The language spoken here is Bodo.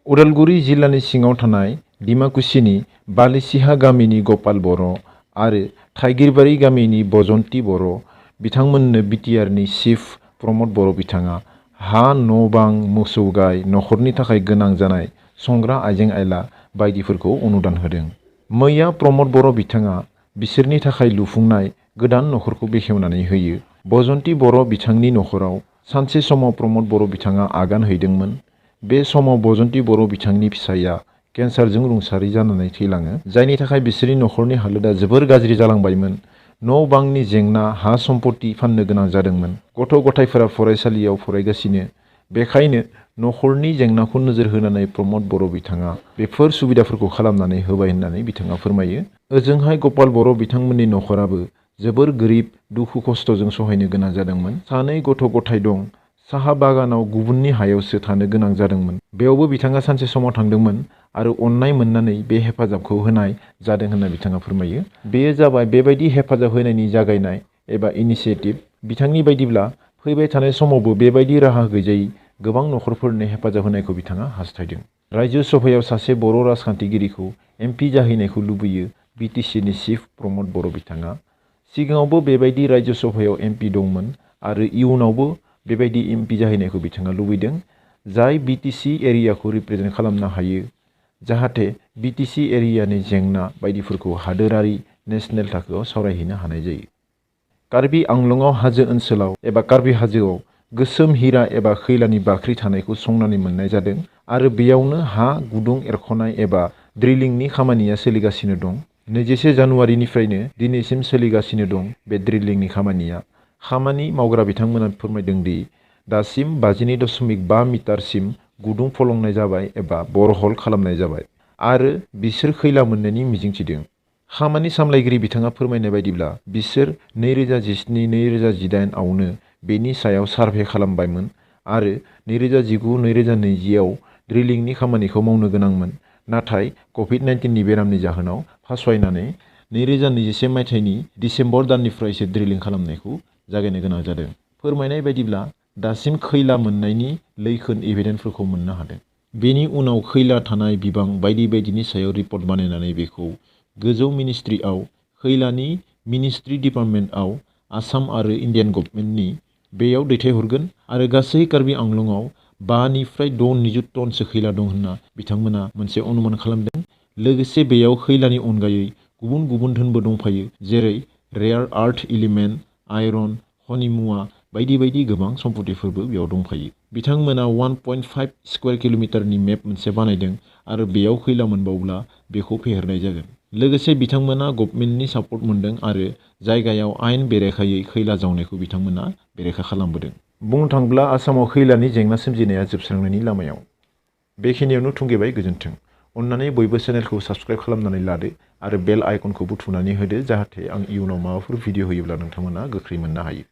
उदालगुरि जिल्लानि सिङाव थानाय डिमाकुसिनि बालिसिहा गामिनि गपाल बर' आरो थाइगिरबारि गामिनि बजन्ती बर' बिथांमोननो बिटिआरनि चिफ प्रमद बर' बिथाङा हा न' बां मोसौ गाय नखरनि थाखाय गोनां जानाय संग्रा आइजें आइला बायदिफोरखौ अनुदान होदों। मैया प्रमद बर' बिथाङा बिसोरनि थाखाय लुफुंनाय गोदान नखरखौ बेखेवनानै होयो। बजन्ती बर' बिथांनि नखराव सानसे समाव प्रमद बर' बिथाङा आगान हैदोंमोन। बे समाव बजन्ती बर' बिथांनि फिसाइया केन्सारजों रुंसारि जानानै थैलाङो, जायनि थाखाय बिसोरनि नखरनि हालोदा जोबोर गाज्रि जालांबायमोन। न' बांनि जेंना, हा सम्पति फाननो गोनां जादोंमोन। गथ' गथायफोरा फरायसालियाव फरायगासिनो। बेखायनो नखरनि जेंनाखौ नोजोर होनानै प्रमद बर' बिथाङा बेफोर सुबिदाफोरखौ खालामनानै होबाय होननानै बिथाङा फोरमायो। ओजोंहाय गपाल बर' बिथांमोननि नखराबो जोबोर गोरिब, दुखु खस्थ'जों सहायनो गोनां जादोंमोन। सानै गथ' गथाय दं। साहा बागानाव गुबुननि हायावसो थानो गोनां जादोंमोन। बेयावबो बिथाङा सानसे समाव थांदोंमोन आरो अननाय मोननानै बे हेफाजाबखौ होनाय जादों होनना बिथाङा फोरमायो। बेयो जाबाय बेबायदि हेफाजाब होनायनि जागायनाय एबा इनिसियेटिभ। बिथांनि बायदिब्ला फैबाय थानाय समावबो बेबायदि राहा गैजायै गोबां नखरफोरनो हेफाजाब होनायखौ बिथाङा हास्थायदों। रायजो सभायाव सासे बर' राजखान्थिगिरिखौ एमपि जाहैनायखौ लुबैयो बिटिसिनि चिफ प्रमद बर' बिथाङा। सिगाङावबो बेबायदि रायजो सभायाव एमपि दंमोन आरो इयुनावबो बेबायदि एमपि जाहैनायखौ बिथाङा लुबैदों, जाय बिटिसि एरियाखौ रिप्रेजेन्ट खालामनो हायो, जाहाथे बिटिसि एरियानि जेंना बायदिफोरखौ हादोरारि नेसनेल थाखोआव सावरायहैनो हानाय जायो। कार्बि आंलंआव हाजो ओनसोलाव एबा कार्बि हाजोआव गोसोम हिरा एबा खैलानि बाख्रि थानायखौ संनानै मोननाय जादों आरो बेयावनो हा गुदुं एरख'नाय एबा ड्रिलिंनि खामानिया सोलिगासिनो दं। 21 जानुवारिनिफ्रायनो दिनैसिम सोलिगासिनो दं बे ड्रिलिंनि खामानिया। खामानि मावग्रा बिथांमोना फोरमायदों दि दासिम 52.5 मिटारसिम गुदुं फलंनाय जाबाय एबा बरहल खालामनाय जाबाय आरो बिसोर खैला मोननायनि मिजिंथिदों। खामानि सामलायगिरि बिथाङा फोरमायनाय बायदिब्ला बिसोर 2017-2018 आवनो बेनि सायाव सार्भे खालामबायमोन आरो 2019-2020 आव ड्रिलिंनि खामानिखौ मावनो गोनांमोन, नाथाय कभिड-19 बेरामनि जाहोनाव फावसायनानै 2021 मायथाइनि दिसेम्बर दाननिफ्रायसो ड्रिलिं खालामनायखौ जागायनो गोनां जादों। फोरमायनाय बायदिब्ला दासिम खैला मोननायनि लैखोन एभिडेन्सफोरखौ मोननो हादों। बेनि उनाव खैला थानाय बिबां बायदि बायदिनि सायाव रिपर्ट बानायनानै बेखौ गोजौ मिनिस्ट्रिआव खैलानि मिनिस्ट्रि डिपार्टमेन्टआव आसाम आरो इन्डियान गभर्नमेन्टनि बेयाव दैथायहरगोन आरो गासै कार्बि आंलंआव 5 निफ्राय 6 निजुत टनसो खैला दं होनना बिथांमोना मोनसे अनुमान खालामदों। लोगोसे बेयाव खैलानि अनगायै गुबुन गुबुन धोनबो दंफायो, जेरै रेयार आर्थ इलिमेन्ट, आयरन, खनि मुवा बायदि बायदि गोबां सम्पतिफोरबो बेयाव दंफायो। बिथांमोना 1.5 स्कुवेर किल'मिटारनि मेप मोनसे बानायदों आरो बेयाव खैला मोनबावब्ला बेखौ फेहेरनाय जागोन। लोगोसे बिथांमोना गभर्नमेन्टनि सापर्ट मोनदों आरो जायगायाव आयेन बेरेखायै खैला जावनायखौ बिथांमोना बेरेखा खालामबोदों। बुंनो थाङोब्ला आसामाव खैलानि जेंना सोमजिनाया जोबस्रांनायनि लामायाव। बेखिनियावनो थुंगेबाय, गोजोन्थों। अन्नानै बयबो चेनेलखौ साबस्क्राइब खालामनानै लादो आरो बेल आइकनखौ बुथुमनानै होदो, जाहाथे आं इयुनाव माबाफोर भिडिअ होयोब्ला नोंथांमोना गोख्रै मोननो हायो।